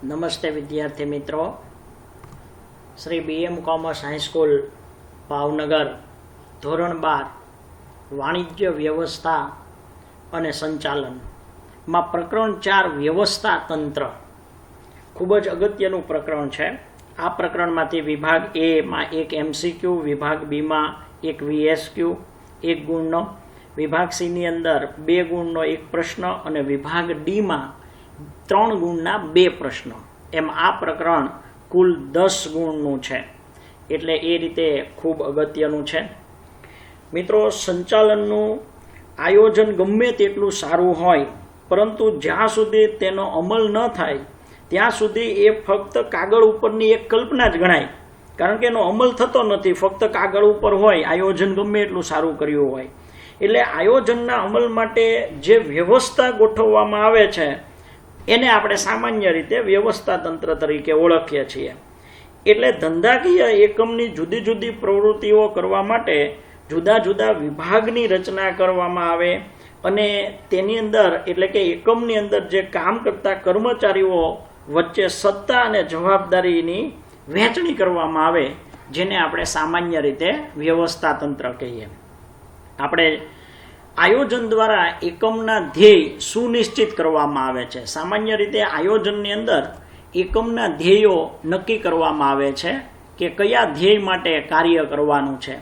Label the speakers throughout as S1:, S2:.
S1: નમસ્તે વિદ્યાર્થી મિત્રો, Shri BM commerce high school Bhavnagar ધોરણ 12 વાણિજ્ય વ્યવસ્થા અને સંચાલનમાં પ્રકરણ 4 વ્યવસ્થા તંત્ર ખૂબ જ અગત્યનું પ્રકરણ છે. આ પ્રકરણમાંથી વિભાગ A માં એક MCQ, વિભાગ B માં એક VSQ 1 ગુણનો, વિભાગ C ની અંદર 2 ગુણનો એક પ્રશ્ન અને વિભાગ D માં 3 ગુણના 2 પ્રશ્નો, એમ આ પ્રકરણ કુલ 10 ગુણનું છે. એટલે એ રીતે ખૂબ અગત્યનું છે. મિત્રો, સંચાલનનું આયોજન ગમે તેટલું સારું હોય, પરંતુ જ્યાં સુધી તેનો અમલ ન થાય ત્યાં સુધી એ ફક્ત કાગળ ઉપરની એક કલ્પના જ ગણાય, કારણ કે એનો અમલ થતો નથી. ફક્ત કાગળ ઉપર હોય, આયોજન ગમે એટલું સારું કર્યું હોય. એટલે આયોજનના અમલ માટે જે વ્યવસ્થા ગોઠવવામાં આવે છે એને આપણે સામાન્ય રીતે વ્યવસ્થા તંત્ર તરીકે ઓળખીએ છીએ. એટલે ધંધાકીય એકમની જુદી જુદી પ્રવૃત્તિઓ કરવા માટે જુદા જુદા વિભાગની રચના કરવામાં આવે અને તેની અંદર એટલે કે એકમની અંદર જે કામ કરતા કર્મચારીઓ વચ્ચે સત્તા અને જવાબદારીની વહેંચણી કરવામાં આવે, જેને આપણે સામાન્ય રીતે વ્યવસ્થા તંત્ર કહીએ. આપણે આયોજન દ્વારા એકમના ધ્યેય સુનિશ્ચિત કરવામાં આવે છે. સામાન્ય રીતે આયોજનની અંદર એકમના ધ્યેયો નક્કી કરવામાં આવે છે કે કયા ધ્યેય માટે કાર્ય કરવાનું છે.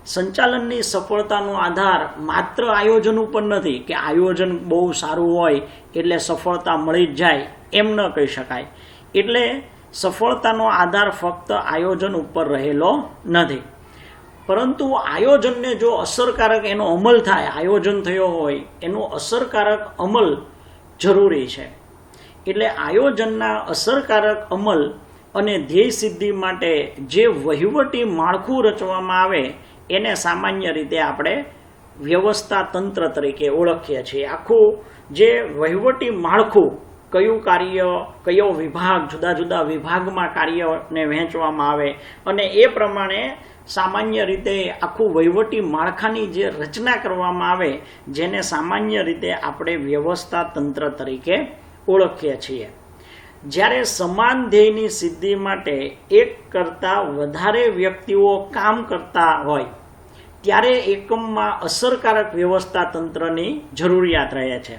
S1: સંચાલનની સફળતાનો આધાર માત્ર આયોજન ઉપર નથી કે આયોજન બહુ સારું હોય એટલે સફળતા મળી જ જાય, એમ ન કહી શકાય. એટલે સફળતાનો આધાર ફક્ત આયોજન ઉપર રહેલો નથી, પરંતુ આયોજનને જો અસરકારક એનો અમલ થાય, આયોજન થયો હોય એનો અસરકારક અમલ જરૂરી છે. એટલે આયોજનના અસરકારક અમલ અને ધ્યેય સિદ્ધિ માટે જે વહીવટી માળખું રચવામાં આવે એને સામાન્ય રીતે આપણે વ્યવસ્થા તંત્ર તરીકે ઓળખીએ છીએ. આખું જે વહીવટી માળખું, કયું કાર્ય, કયો વિભાગ, જુદા જુદા વિભાગમાં કાર્યને વહેંચવામાં આવે અને એ પ્રમાણે સામાન્ય રીતે આખું વહીવટી માળખાની જે રચના કરવામાં આવે, જેને સામાન્ય રીતે આપણે વ્યવસ્થા તંત્ર તરીકે ઓળખીએ છીએ. જ્યારે સમાન ધ્યેયની સિદ્ધિ માટે એક કરતાં વધારે વ્યક્તિઓ કામ કરતા હોય ત્યારે એકમમાં અસરકારક વ્યવસ્થા તંત્રની જરૂરિયાત રહે છે.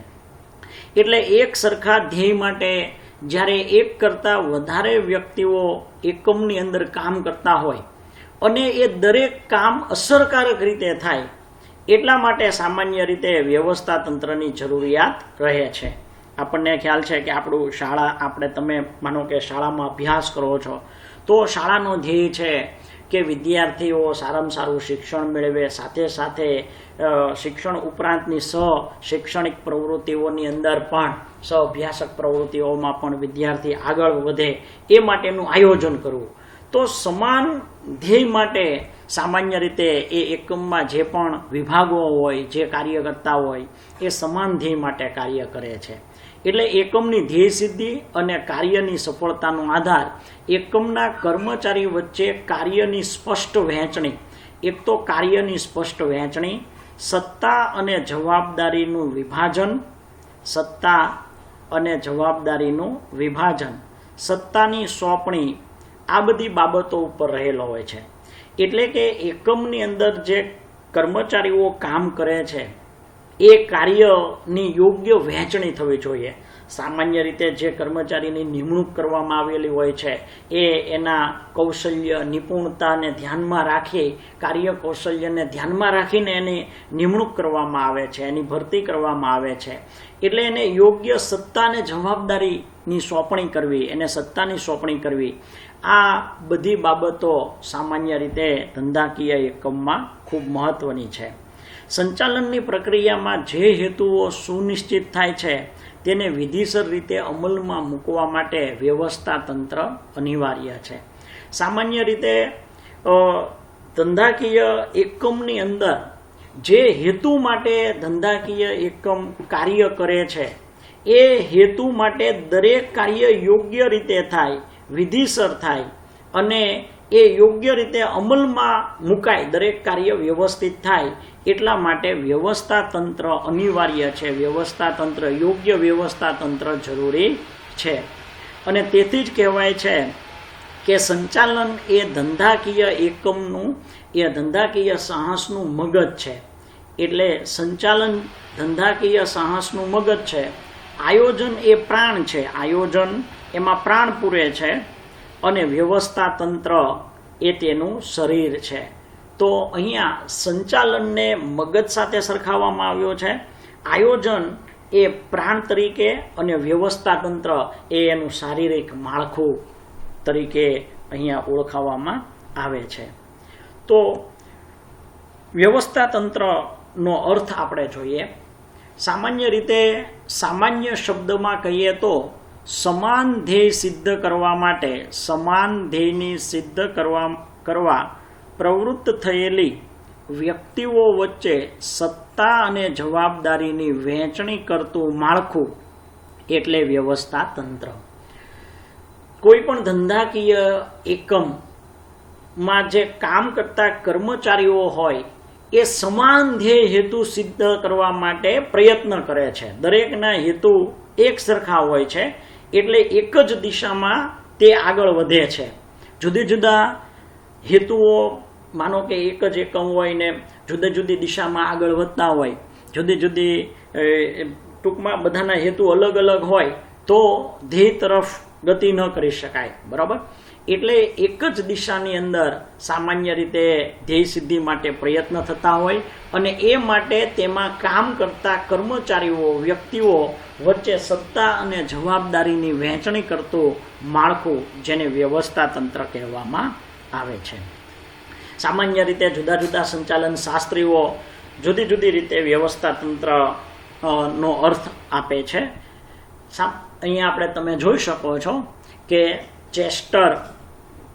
S1: એટલે એક સરખા ધ્યેય માટે જ્યારે એક કરતાં વધારે વ્યક્તિઓ એકમની અંદર કામ કરતા હોય અને એ દરેક કામ અસરકારક રીતે થાય, એટલા માટે સામાન્ય રીતે વ્યવસ્થા તંત્રની જરૂરિયાત રહે છે. આપણને ખ્યાલ છે કે આપણું શાળા, તમે માનો કે શાળામાં અભ્યાસ કરો છો તો શાળાનો ધ્યેય છે કે વિદ્યાર્થીઓ સારામાં સારું શિક્ષણ મેળવે, સાથે સાથે શિક્ષણ ઉપરાંતની શૈક્ષણિક પ્રવૃત્તિઓની અંદર પણ, અભ્યાસક પ્રવૃત્તિઓમાં પણ વિદ્યાર્થી આગળ વધે એ માટેનું આયોજન કરવું. તો સમાન ધ્યેય માટે સામાન્ય રીતે એ એકમમાં જે પણ વિભાગો હોય, જે કાર્ય કરતા હોય, એ સમાન ધ્યેય માટે કાર્ય કરે છે. એટલે એકમની ધ્યેય સિદ્ધિ અને કાર્યની સફળતાનો આધાર એકમના કર્મચારી વચ્ચે કાર્યની સ્પષ્ટ વહેંચણી, એક તો કાર્યની સ્પષ્ટ વહેંચણી, સત્તા અને જવાબદારીનું વિભાજન, સત્તાની સોંપણી, આ બધી બાબતો ઉપર રહેલો હોય છે. એટલે કે એકમની અંદર જે કર્મચારીઓ કામ કરે છે એ કાર્યની યોગ્ય વહેંચણી થવી જોઈએ. સામાન્ય રીતે જે કર્મચારીની નિમણૂક કરવામાં આવેલી હોય છે એ એના કૌશલ્ય, નિપુણતાને ધ્યાનમાં રાખી, કાર્ય કૌશલ્યને ધ્યાનમાં રાખીને એની નિમણૂક કરવામાં આવે છે, એની ભરતી કરવામાં આવે છે. એટલે એને યોગ્ય સત્તા અને જવાબદારીની સોંપણી કરવી, એને સત્તાની સોંપણી કરવી, આ બધી બાબતો સામાન્ય રીતે ધંધાકીય એકમમાં ખૂબ મહત્વની છે. સંચાલનની પ્રક્રિયામાં જે હેતુઓ સુનિશ્ચિત થાય છે તેને વિધિસર રીતે અમલમાં મૂકવા માટે વ્યવસ્થા તંત્ર અનિવાર્ય છે. સામાન્ય રીતે ધંધાકીય એકમની અંદર જે હેતુ માટે ધંધાકીય એકમ કાર્ય કરે છે એ હેતુ માટે દરેક કાર્ય યોગ્ય રીતે થાય, વિધિસર થાય અને એ યોગ્ય રીતે અમલમાં મુકાય, દરેક કાર્ય વ્યવસ્થિત થાય, એટલા માટે વ્યવસ્થા તંત્ર અનિવાર્ય છે. વ્યવસ્થા તંત્ર, યોગ્ય વ્યવસ્થા તંત્ર જરૂરી છે. અને તેથી જ કહેવાય છે કે સંચાલન એ ધંધાકીય એકમનું એ ધંધાકીય સાહસનું મગજ છે. એટલે સંચાલન ધંધાકીય સાહસનું મગજ છે. આયોજન એ પ્રાણ છે, આયોજન એમાં પ્રાણ પૂરે છે, અને વ્યવસ્થા તંત્ર એ તેનું શરીર છે. તો અહીંયા સંચાલનને મગજ સાથે સરખાવવામાં આવ્યો છે. આયોજન એ પ્રાણ તરીકે અને વ્યવસ્થા તંત્ર એ એનું શારીરિક માળખું તરીકે અહીંયા ઓળખાવવામાં આવે છે. તો વ્યવસ્થા તંત્રનો અર્થ આપણે જોઈએ. સામાન્ય રીતે સામાન્ય શબ્દમાં કહીએ તો સમાન ધ્યેય સિદ્ધ કરવા માટે સમાન ધ્યેયની સિદ્ધ કરવા પ્રવૃત્ત થયેલી વ્યક્તિઓ વચ્ચે સત્તા અને જવાબદારીની વહેંચણી કરતું માળખું એટલે વ્યવસ્થા તંત્ર. કોઈ પણ ધંધાકીય એકમમાં જે કામ કરતા કર્મચારીઓ હોય એ સમાન ધ્યેય હેતુ સિદ્ધ કરવા માટે પ્રયત્ન કરે છે. દરેકના હેતુ એક સરખા હોય છે, એટલે એક જ દિશામાં તે આગળ વધે છે. જુદી જુદા હેતુઓ, માનો કે એક જ એકમ હોય ને જુદી જુદી દિશામાં આગળ વધતા હોય, જુદી જુદી ટૂંકમાં બધાના હેતુ અલગ અલગ હોય તો ધ્યેય તરફ ગતિ ન કરી શકાય. બરાબર? એટલે એક જ દિશાની અંદર સામાન્ય રીતે ધ્યેય સિદ્ધિ માટે પ્રયત્ન થતા હોય, અને એ માટે તેમાં કામ કરતા કર્મચારીઓ વ્યક્તિઓ વચ્ચે સત્તા અને જવાબદારીની વહેંચણી કરતું માળખું જેને વ્યવસ્થા તંત્ર કહેવામાં આવે છે. સામાન્ય રીતે જુદા જુદા સંચાલન શાસ્ત્રીઓ જુદી જુદી રીતે વ્યવસ્થા તંત્ર નો અર્થ આપે છે. અહીંયા આપણે તમે જોઈ શકો છો કે ચેસ્ટર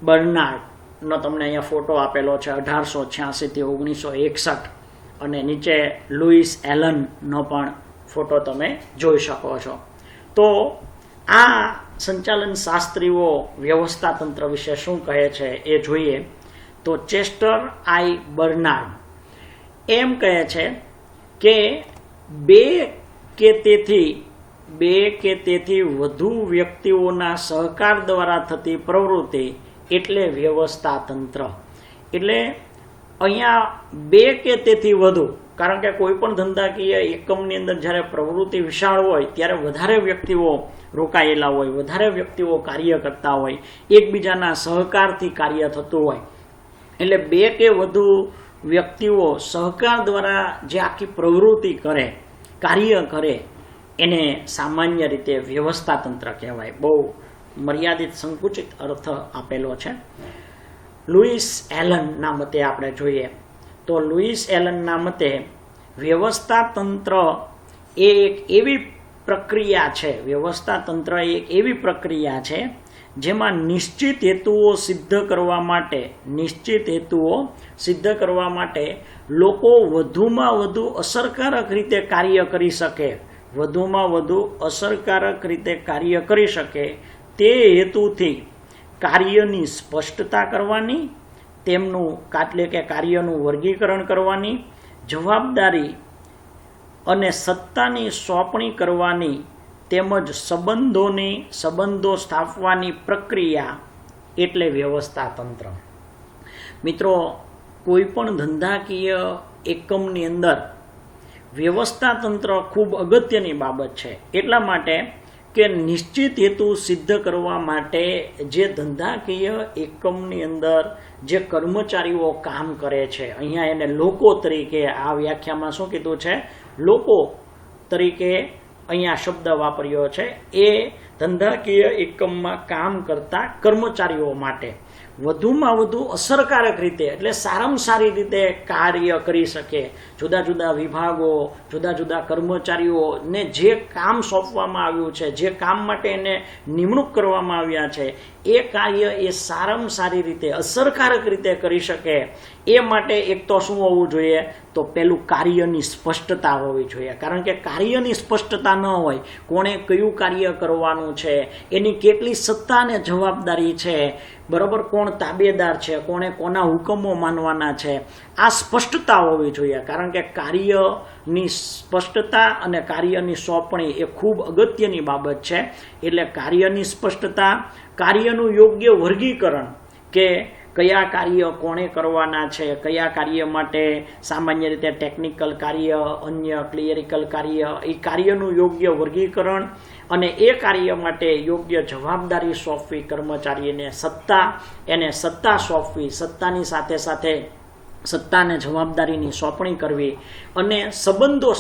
S1: બર્નાર્ડનો તમને અહીંયા ફોટો આપેલો છે 1886 થી 1961, અને નીચે લુઈસ એલનનો પણ ફોટો તમે જોઈ શકો છો. તો આ સંચાલન શાસ્ત્રીઓ વ્યવસ્થા તંત્ર વિશે શું કહે છે એ જોઈએ. તો ચેસ્ટર આઈ બર્નાર્ડ એમ કહે છે કે બે કે તેથી વધુ વ્યક્તિઓના સહકાર દ્વારા થતી પ્રવૃત્તિ એટલે વ્યવસ્થા તંત્ર. એટલે અહીંયા બે કે તેથી વધુ, કારણ કે કોઈ પણ ધંધાકીય એકમની અંદર જ્યારે પ્રવૃત્તિ વિશાળ હોય ત્યારે વધારે વ્યક્તિઓ રોકાયેલા હોય, વધારે વ્યક્તિઓ કાર્ય કરતા હોય, એકબીજાના સહકારથી કાર્ય થતું હોય. એટલે બે કે વધુ વ્યક્તિઓ સહકાર દ્વારા જે આખી પ્રવૃત્તિ કરે, કાર્ય કરે, એને સામાન્ય રીતે વ્યવસ્થા તંત્ર કહેવાય. બહુ મર્યાદિત સંકુચિત અર્થ આપેલો છે. લુઈસ એલનના મતે આપણે જોઈએ તો લુઈસ એલનના મતે વ્યવસ્થા તંત્ર એ એક એવી પ્રક્રિયા છે, વ્યવસ્થા તંત્ર એક એવી પ્રક્રિયા છે જેમાં નિશ્ચિત હેતુઓ સિદ્ધ કરવા માટે લોકો વધુમાં વધુ અસરકારક રીતે કાર્ય કરી શકે તે હેતુથી કાર્યની સ્પષ્ટતા કરવાની, તેમનું એટલે કે કાર્યનું વર્ગીકરણ કરવાની, જવાબદારી અને સત્તાની સોંપણી કરવાની, તેમજ સંબંધો સ્થાપવાની પ્રક્રિયા એટલે વ્યવસ્થા તંત્ર. મિત્રો, કોઈ પણ ધંધાકીય એકમની અંદર વ્યવસ્થા તંત્ર ખૂબ અગત્યની બાબત છે. એટલા માટે કે નિશ્ચિત હેતુ સિદ્ધ કરવા માટે જે ધંધાકીય એકમની અંદર જે કર્મચારીઓ કામ કરે છે, અહીંયા એને લોકો તરીકે, આ વ્યાખ્યામાં શું કીધું છે, લોકો તરીકે અહીંયા શબ્દ વાપર્યો છે. એ ધંધાકીય એકમમાં કામ કરતા કર્મચારીઓ માટે વધુમાં વધુ અસરકારક રીતે, એટલે સારામાં સારી રીતે કાર્ય કરી શકે. જુદા જુદા વિભાગો, જુદા જુદા કર્મચારીઓને જે કામ સોંપવામાં આવ્યું છે, જે કામ માટે એને નિમણૂક કરવામાં આવ્યા છે, એ કાર્ય એ સારામાં સારી રીતે અસરકારક રીતે કરી શકે એ માટે એક તો શું હોવું જોઈએ, તો પેલું કાર્યની સ્પષ્ટતા હોવી જોઈએ. કારણ કે કાર્યની સ્પષ્ટતા ન હોય, કોણે કયું કાર્ય કરવાનું છે, એની કેટલી સત્તા અને જવાબદારી છે, બરાબર, કોણ તાબેદાર છે, કોણે કોના હુકમો માનવાના છે, આ સ્પષ્ટતા હોવી જોઈએ. કારણ કે કાર્યની સ્પષ્ટતા અને કાર્યની સોંપણી એ ખૂબ અગત્યની બાબત છે. એટલે કાર્યની સ્પષ્ટતા, કાર્યનું યોગ્ય વર્ગીકરણ કે કયા કાર્ય કોણે કરવાના છે, કયા કાર્ય માટે સામાન્ય રીતે ટેકનિકલ કાર્ય, અન્ય ક્લિયરિકલ કાર્ય, એ કાર્યનું યોગ્ય વર્ગીકરણ અને એ કાર્ય માટે યોગ્ય જવાબદારી સોંપવી કર્મચારીને, એને સત્તા સોંપવી, સત્તાની સાથે સાથે સત્તા અને જવાબદારીની સોંપણી કરવી અને સંબંધો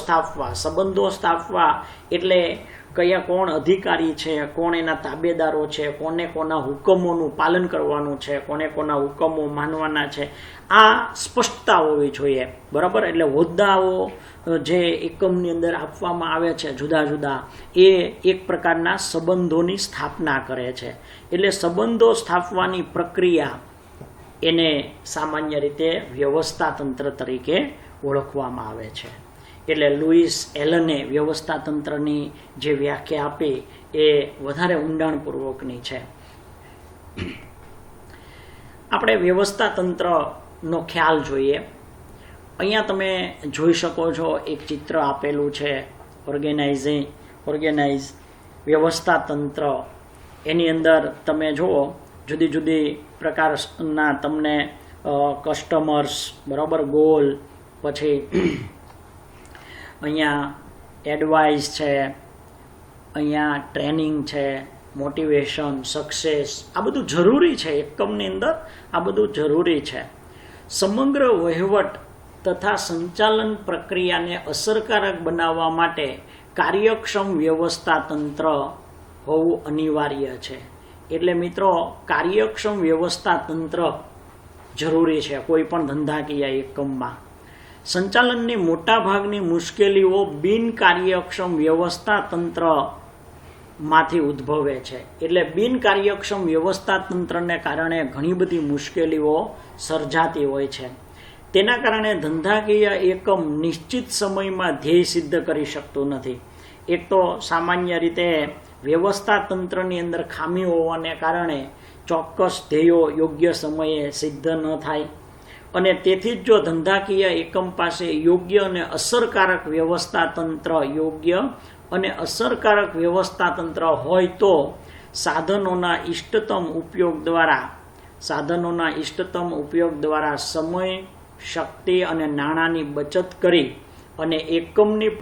S1: સ્થાપવા એટલે કયા કોણ અધિકારી છે, કોણ એના તાબેદારો છે, કોને કોના હુકમોનું પાલન કરવાનું છે, કોને કોના હુકમો માનવાના છે, આ સ્પષ્ટતા હોવી જોઈએ. બરાબર. એટલે હોદ્દાઓ જે એકમની અંદર આપવામાં આવે છે જુદા જુદા, એ એક પ્રકારના સંબંધોની સ્થાપના કરે છે. એટલે સંબંધો સ્થાપવાની પ્રક્રિયા એને સામાન્ય રીતે વ્યવસ્થા તંત્ર તરીકે ઓળખવામાં આવે છે. એટલે લુઈસ એલને વ્યવસ્થા તંત્રની જે વ્યાખ્યા આપી એ વધારે ઊંડાણપૂર્વકની છે. આપણે વ્યવસ્થા તંત્રનો ખ્યાલ જોઈએ. અહીંયા તમે જોઈ શકો છો, એક ચિત્ર આપેલું છે, ઓર્ગેનાઇઝ વ્યવસ્થા તંત્ર. એની અંદર તમે જુઓ જુદી જુદી પ્રકારના તમને કસ્ટમર્સ, બરાબર, ગોલ, પછી અહીંયા એડવાઇસ છે, અહીંયા ટ્રેનિંગ છે, મોટિવેશન, સક્સેસ, આ બધું જરૂરી છે એકમની અંદર, આ બધું જરૂરી છે. સમગ્ર વહીવટ તથા સંચાલન પ્રક્રિયાને અસરકારક બનાવવા માટે કાર્યક્ષમ વ્યવસ્થા તંત્ર હોવું અનિવાર્ય છે. એટલે મિત્રો, કાર્યક્ષમ વ્યવસ્થા તંત્ર જરૂરી છે કોઈ પણ ધંધાકીય એકમમાં. સંચાલનની મોટાભાગની મુશ્કેલીઓ બિનકાર્યક્ષમ વ્યવસ્થા તંત્રમાંથી ઉદ્ભવે છે. એટલે બિનકાર્યક્ષમ વ્યવસ્થા તંત્રને કારણે ઘણી બધી મુશ્કેલીઓ સર્જાતી હોય છે. તેના કારણે ધંધાકીય એકમ નિશ્ચિત સમયમાં ધ્યેય સિદ્ધ કરી શકતું નથી. એક તો સામાન્ય રીતે વ્યવસ્થા તંત્રની અંદર ખામી હોવાને કારણે ચોક્કસ ધ્યેયો યોગ્ય સમયે સિદ્ધ ન થાય, અને તેથી જ જો ધંધાકીય એકમ પાસે યોગ્ય અને અસરકારક વ્યવસ્થા તંત્ર હોય તો સાધનોના ઇષ્ટતમ ઉપયોગ દ્વારા સમય, શક્તિ અને નાણાંની બચત કરી અને એકમની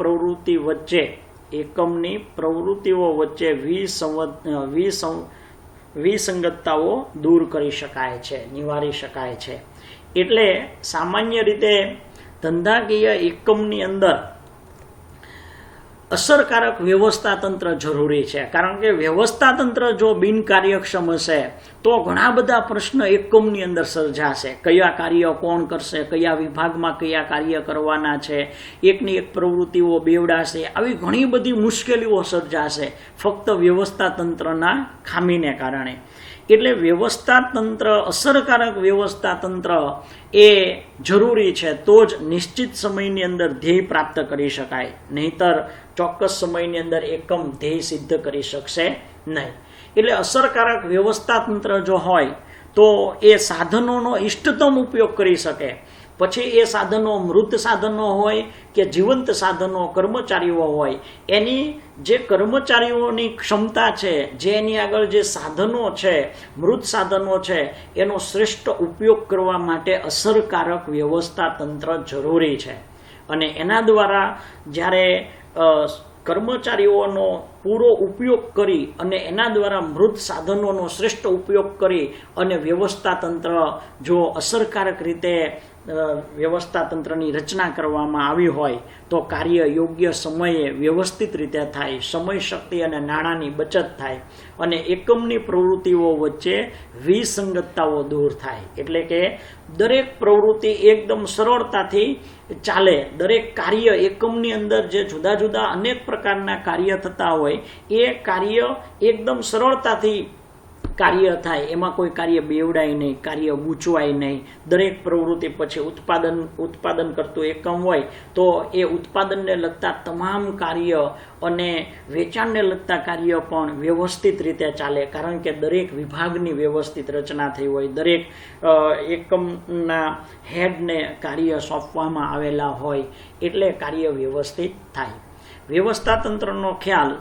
S1: પ્રવૃત્તિઓ વચ્ચે વિસંગતતાઓ દૂર કરી શકાય છે, નિવારી શકાય છે. એટલે સામાન્ય રીતે ધંધાકીય એકમની અંદર અસરકારક વ્યવસ્થા તંત્ર જરૂરી છે. કારણ કે વ્યવસ્થા તંત્ર જો બિનકાર્યક્ષમ હશે તો ઘણા બધા પ્રશ્ન એકમની અંદર સર્જાશે. કયા કાર્ય કોણ કરશે, કયા વિભાગમાં કયા કાર્ય કરવાના છે, એકની એક પ્રવૃત્તિઓ બેવડાશે, આવી ઘણી બધી મુશ્કેલીઓ સર્જાશે ફક્ત વ્યવસ્થા તંત્રના ખામીને કારણે. એટલે અસરકારક વ્યવસ્થા તંત્ર એ જરૂરી છે, તો જ નિશ્ચિત સમયની અંદર ધ્યેય પ્રાપ્ત કરી શકાય. નહીતર ચોક્કસ સમયની અંદર એકમ ધ્યેય સિદ્ધ કરી શકશે નહીં. એટલે અસરકારક વ્યવસ્થા તંત્ર જો હોય તો એ સાધનોનો ઇષ્ટતમ ઉપયોગ કરી શકે. પછી એ સાધનો મૃત સાધનો હોય કે જીવંત સાધનો, કર્મચારીઓ હોય, એની જે કર્મચારીઓની ક્ષમતા છે, જે એની આગળ જે સાધનો છે, મૃત સાધનો છે, એનો શ્રેષ્ઠ ઉપયોગ કરવા માટે અસરકારક વ્યવસ્થા તંત્ર જરૂરી છે. અને એના દ્વારા જ્યારે કર્મચારીઓનો પૂરો ઉપયોગ કરી અને એના દ્વારા મૃત સાધનોનો શ્રેષ્ઠ ઉપયોગ કરી અને વ્યવસ્થા તંત્ર જો અસરકારક રીતે વ્યવસ્થા તંત્રની રચના કરવામાં આવી હોય તો કાર્ય યોગ્ય સમયે વ્યવસ્થિત રીતે થાય, સમય, શક્તિ અને નાણાંની બચત થાય અને એકમની પ્રવૃત્તિઓ વચ્ચે વિસંગતતાઓ દૂર થાય. એટલે કે દરેક પ્રવૃત્તિ એકદમ સરળતાથી ચાલે. દરેક કાર્ય એકમની અંદર જે જુદા જુદા અનેક પ્રકારના કાર્ય થતા હોય એ કાર્ય એકદમ સરળતાથી કાર્ય થાય એમાં કોઈ કાર્ય બેવડાય નહીં, કાર્ય ગૂંચવાય નહીં. દરેક પ્રવૃત્તિ પછી ઉત્પાદન કરતું એકમ હોય તો એ ઉત્પાદનને લગતા તમામ કાર્ય અને વેચાણને લગતા કાર્ય પણ વ્યવસ્થિત રીતે ચાલે, કારણ કે દરેક વિભાગની વ્યવસ્થિત રચના થઈ હોય, દરેક એકમના હેડને કાર્ય સોંપવામાં આવેલા હોય એટલે કાર્ય વ્યવસ્થિત થાય. વ્યવસ્થા તંત્રનો ખ્યાલ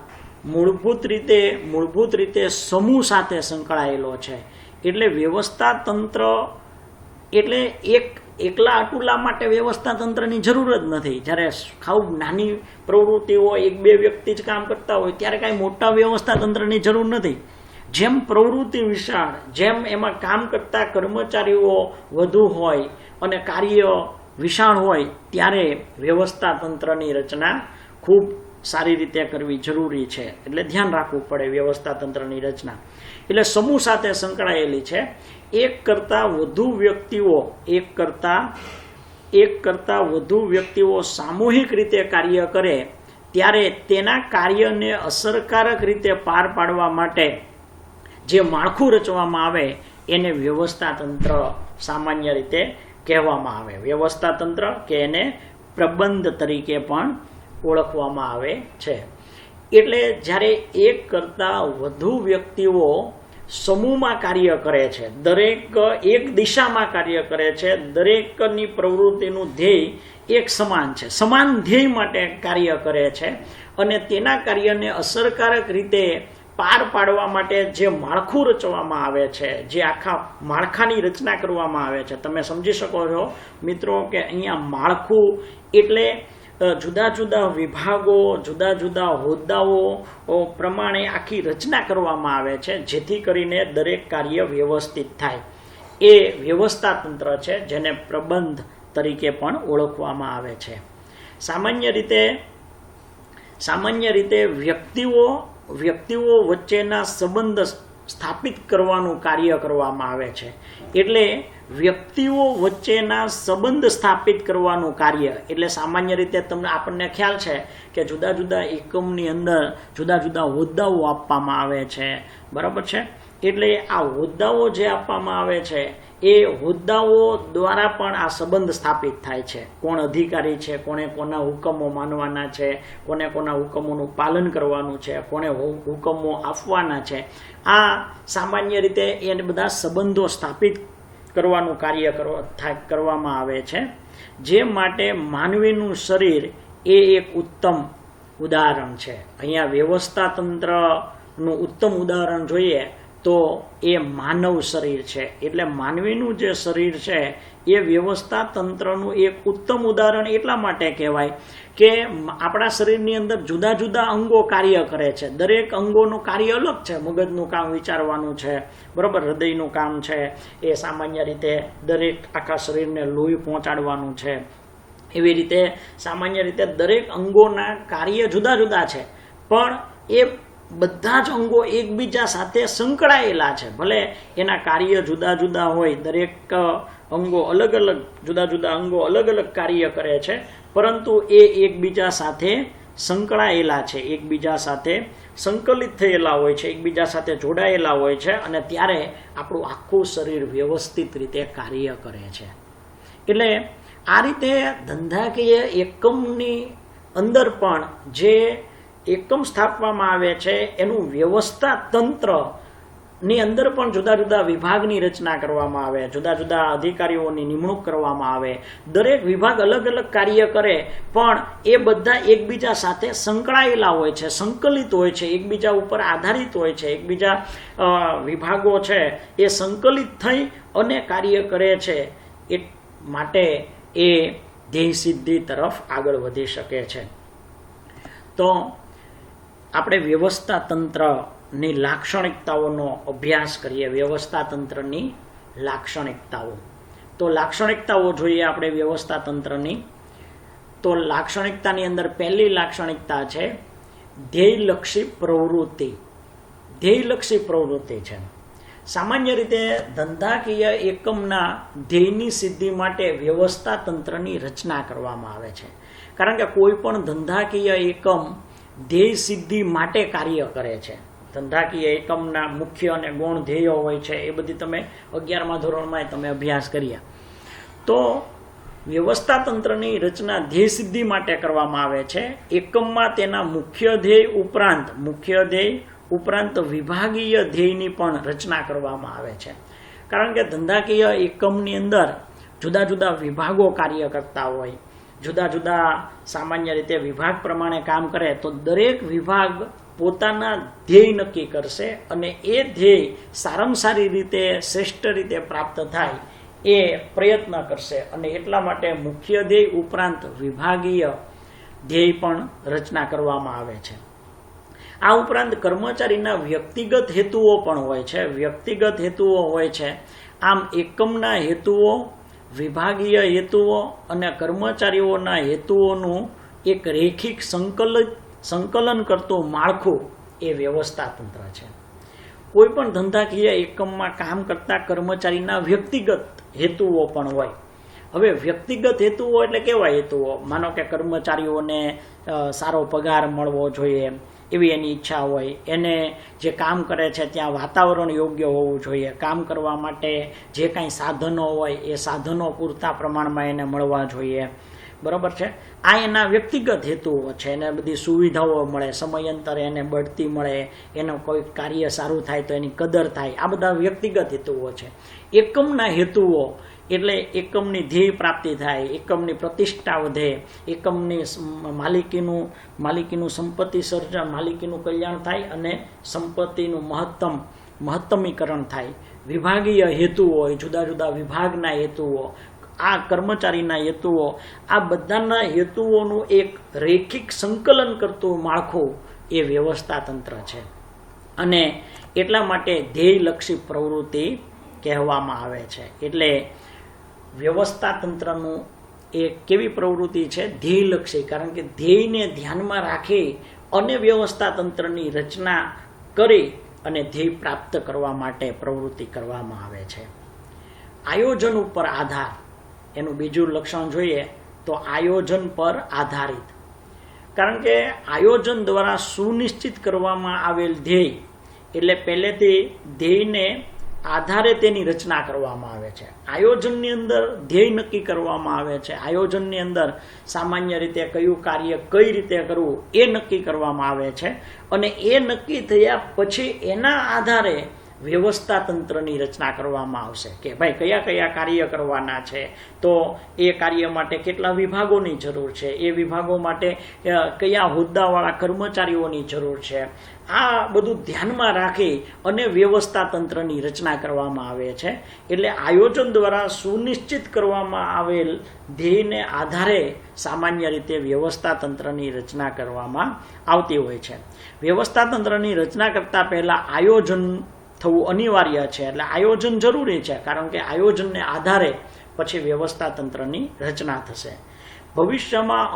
S1: મૂળભૂત રીતે સમૂહ સાથે સંકળાયેલો છે. એટલે વ્યવસ્થા તંત્ર એટલે એકલા અટુલા માટે વ્યવસ્થા તંત્રની જરૂર જ નથી. જ્યારે ખાવ નાની પ્રવૃત્તિઓ 1-2 વ્યક્તિ જ કામ કરતા હોય ત્યારે કાંઈ મોટા વ્યવસ્થા તંત્રની જરૂર નથી. જેમ પ્રવૃત્તિ વિશાળ, જેમ એમાં કામ કરતા કર્મચારીઓ વધુ હોય અને કાર્ય વિશાળ હોય ત્યારે વ્યવસ્થા તંત્રની રચના ખૂબ સારી રીતે કરવી જરૂરી છે. એટલે ધ્યાન રાખવું પડે વ્યવસ્થા તંત્રની રચના. એટલે સમૂહ સાથે સંકળાયેલી છે. એક કરતા વધુ વ્યક્તિઓ સામૂહિક રીતે કાર્ય કરે ત્યારે તેના કાર્યને અસરકારક રીતે પાર પાડવા માટે જે માળખું રચવામાં આવે એને વ્યવસ્થા તંત્ર સામાન્ય રીતે કહેવામાં આવે. વ્યવસ્થા તંત્ર કે એને પ્રબંધ તરીકે પણ ઓળખવામાં આવે છે. એટલે જ્યારે એક કરતાં વધુ વ્યક્તિઓ સમૂહમાં કાર્ય કરે છે, દરેક એક દિશામાં કાર્ય કરે છે, દરેકની પ્રવૃત્તિનું ધ્યેય એક સમાન છે, સમાન ધ્યેય માટે કાર્ય કરે છે અને તેના કાર્યને અસરકારક રીતે પાર પાડવા માટે જે માળખું રચવામાં આવે છે, જે આખા માળખાની રચના કરવામાં આવે છે. તમે સમજી શકો છો મિત્રો કે અહીંયા માળખું એટલે જુદા જુદા વિભાગો, જુદા જુદા હોદ્દાઓ પ્રમાણે આખી રચના કરવામાં આવે છે જેથી કરીને દરેક કાર્ય વ્યવસ્થિત થાય. એ વ્યવસ્થા તંત્ર છે જેને પ્રબંધ તરીકે પણ ઓળખવામાં આવે છે. સામાન્ય રીતે વ્યક્તિઓ વચ્ચેના સંબંધ સ્થાપિત કરવાનું કાર્ય કરવામાં આવે છે. એટલે વ્યક્તિઓ વચ્ચેના સંબંધ સ્થાપિત કરવાનું કાર્ય એટલે સામાન્ય રીતે આપણને ખ્યાલ છે કે જુદા જુદા એકમની અંદર જુદા જુદા હોદ્દાઓ આપવામાં આવે છે, બરાબર છે. એટલે આ હોદ્દાઓ જે આપવામાં આવે છે એ હોદ્દાઓ દ્વારા પણ આ સંબંધ સ્થાપિત થાય છે. કોણ અધિકારી છે, કોને કોના હુકમો માનવાના છે, કોને કોના હુકમોનું પાલન કરવાનું છે, કોને હુકમો આપવાના છે, આ સામાન્ય રીતે એને બધા સંબંધો સ્થાપિત કરવાનું કાર્ય કરવામાં આવે છે. જે માટે માનવીનું શરીર એ એક ઉત્તમ ઉદાહરણ છે. અહીંયા વ્યવસ્થા તંત્રનું ઉત્તમ ઉદાહરણ જોઈએ તો એ માનવ શરીર છે. એટલે માનવીનું જે શરીર છે એ વ્યવસ્થા તંત્રનું એક ઉત્તમ ઉદાહરણ એટલા માટે કહેવાય કે આપણા શરીરની અંદર જુદા જુદા અંગો કાર્ય કરે છે. દરેક અંગોનું કાર્ય અલગ છે. મગજનું કામ વિચારવાનું છે, બરાબર, હૃદયનું કામ છે એ સામાન્ય રીતે દરેક આખા શરીરને લોહી પહોંચાડવાનું છે. એવી રીતે સામાન્ય રીતે દરેક અંગોના કાર્ય જુદા જુદા છે, પણ એ બધા જ અંગો એકબીજા સાથે સંકળાયેલા છે. ભલે એના કાર્ય જુદા જુદા હોય, દરેક અંગો જુદા જુદા અંગો અલગ અલગ કાર્ય કરે છે, પરંતુ એ એકબીજા સાથે સંકળાયેલા છે, એકબીજા સાથે સંકલિત થયેલા હોય છે, એકબીજા સાથે જોડાયેલા હોય છે અને ત્યારે આપણું આખું શરીર વ્યવસ્થિત રીતે કાર્ય કરે છે. એટલે આ રીતે ધંધાકીય એકમની અંદર પણ જે એકમ સ્થાપવામાં આવે છે એનું વ્યવસ્થા તંત્રની અંદર પણ જુદા જુદા વિભાગની રચના કરવામાં આવે, જુદા જુદા અધિકારીઓની નિમણૂક કરવામાં આવે. દરેક વિભાગ અલગ અલગ કાર્ય કરે પણ એ બધા એકબીજા સાથે સંકળાયેલા હોય છે, સંકલિત હોય છે, એકબીજા ઉપર આધારિત હોય છે. એકબીજા વિભાગો છે એ સંકલિત થઈ અને કાર્ય કરે છે, એ માટે એ ધ્યેય સિદ્ધિ તરફ આગળ વધી શકે છે. તો આપણે વ્યવસ્થા તંત્રની લાક્ષણિકતાઓનો અભ્યાસ કરીએ. વ્યવસ્થા તંત્રની લાક્ષણિકતાઓ, તો લાક્ષણિકતાઓ જોઈએ આપણે વ્યવસ્થા તંત્રની. તો લાક્ષણિકતાની અંદર પહેલી લાક્ષણિકતા છે ધ્યેયલક્ષી પ્રવૃત્તિ. ધ્યેયલક્ષી પ્રવૃત્તિ છે. સામાન્ય રીતે ધંધાકીય એકમના ધ્યેયની સિદ્ધિ માટે વ્યવસ્થા તંત્રની રચના કરવામાં આવે છે. કારણ કે કોઈ પણ ધંધાકીય એકમ ધ્યેય સિદ્ધિ માટે કાર્ય કરે છે. ધંધાકીય એકમના મુખ્ય અને ગૌણ ધ્યેયો હોય છે, એ બધી તમે 11મા ધોરણમાં તમે અભ્યાસ કર્યા. તો વ્યવસ્થાતંત્રની રચના ધ્યેય સિદ્ધિ માટે કરવામાં આવે છે. એકમમાં તેના મુખ્ય ધ્યેય ઉપરાંત વિભાગીય ધ્યેયની પણ રચના કરવામાં આવે છે. કારણ કે ધંધાકીય એકમની અંદર જુદા જુદા વિભાગો કાર્ય કરતા હોય, જુદા જુદા સામાન્ય રીતે વિભાગ પ્રમાણે કામ કરે, તો દરેક વિભાગ પોતાના ધ્યેય નક્કી કરશે અને એ ધ્યેય સારામાં સારી રીતે શ્રેષ્ઠ રીતે પ્રાપ્ત થાય એ પ્રયત્ન કરશે. અને એટલા માટે મુખ્ય ધ્યેય ઉપરાંત વિભાગીય ધ્યેય પણ રચના કરવામાં આવે છે. આ ઉપરાંત કર્મચારીના વ્યક્તિગત હેતુઓ પણ હોય છે. આમ એકમના હેતુઓ, વિભાગીય હેતુઓ અને કર્મચારીઓના હેતુઓનું એક રેખિક સંકલન કરતું માળખું એ વ્યવસ્થાતંત્ર છે. કોઈ પણ ધંધાકીય એકમમાં કામ કરતા કર્મચારીના વ્યક્તિગત હેતુઓ પણ હોય. હવે વ્યક્તિગત હેતુઓ એટલે કેવા હેતુઓ? માનો કે કર્મચારીઓને સારો પગાર મળવો જોઈએ એવી એની ઈચ્છા હોય, એને જે કામ કરે છે ત્યાં વાતાવરણ યોગ્ય હોવું જોઈએ, કામ કરવા માટે જે કાંઈ સાધનો હોય એ સાધનો પૂરતા પ્રમાણમાં એને મળવા જોઈએ, બરાબર છે. આ એના વ્યક્તિગત હેતુઓ છે. એને બધી સુવિધાઓ મળે, સમયાંતરે એને બઢતી મળે, એનું કોઈ કાર્ય સારું થાય તો એની કદર થાય, આ બધા વ્યક્તિગત હેતુઓ છે. એકમના હેતુઓ એટલે એકમની ધ્યેય પ્રાપ્તિ થાય, એકમની પ્રતિષ્ઠા વધે, એકમની માલિકીનું સંપત્તિ સર્જન, માલિકીનું કલ્યાણ થાય અને સંપત્તિનું મહત્તમીકરણ થાય. વિભાગીય હેતુઓ હોય, જુદા જુદા વિભાગના હેતુઓ, આ કર્મચારીના હેતુઓ, આ બધાના હેતુઓનું એક રેખિક સંકલન કરતું માળખું એ વ્યવસ્થાતંત્ર છે. અને એટલા માટે ધ્યેયલક્ષી પ્રવૃત્તિ કહેવામાં આવે છે. એટલે વ્યવસ્થાતંત્રનું એ કેવી પ્રવૃત્તિ છે? ધ્યેયલક્ષી. કારણ કે ધ્યેયને ધ્યાનમાં રાખી અને વ્યવસ્થાતંત્રની રચના કરી અને ધ્યેય પ્રાપ્ત કરવા માટે પ્રવૃત્તિ કરવામાં આવે છે. આયોજન ઉપર આધાર, એનું બીજું લક્ષણ જોઈએ તો આયોજન પર આધારિત. કારણ કે આયોજન દ્વારા સુનિશ્ચિત કરવામાં આવેલ ધ્યેય, એટલે પહેલેથી ધ્યેયને આધારે તેની રચના કરવામાં આવે છે. આયોજનની અંદર ધ્યેય નક્કી કરવામાં આવે છે. આયોજનની અંદર સામાન્ય રીતે કયું કાર્ય કઈ રીતે કરવું એ નક્કી કરવામાં આવે છે. અને એ નક્કી થયા પછી એના આધારે વ્યવસ્થાતંત્રની રચના કરવામાં આવશે કે ભાઈ કયા કયા કાર્ય કરવાના છે, તો એ કાર્ય માટે કેટલા વિભાગોની જરૂર છે, એ વિભાગો માટે કયા હોદ્દાવાળા કર્મચારીઓની જરૂર છે. આ બધું ધ્યાનમાં રાખી અને વ્યવસ્થાતંત્રની રચના કરવામાં આવે છે. એટલે આયોજન દ્વારા સુનિશ્ચિત કરવામાં આવેલ ધ્યેયને આધારે સામાન્ય રીતે વ્યવસ્થાતંત્રની રચના કરવામાં આવતી હોય છે. વ્યવસ્થાતંત્રની રચના કરતા પહેલા આયોજન થવું અનિવાર્ય છે. એટલે આયોજન જરૂરી છે, કારણ કે આયોજનને આધારે પછી વ્યવસ્થાતંત્રની રચના થશે. ભવિષ્યમાં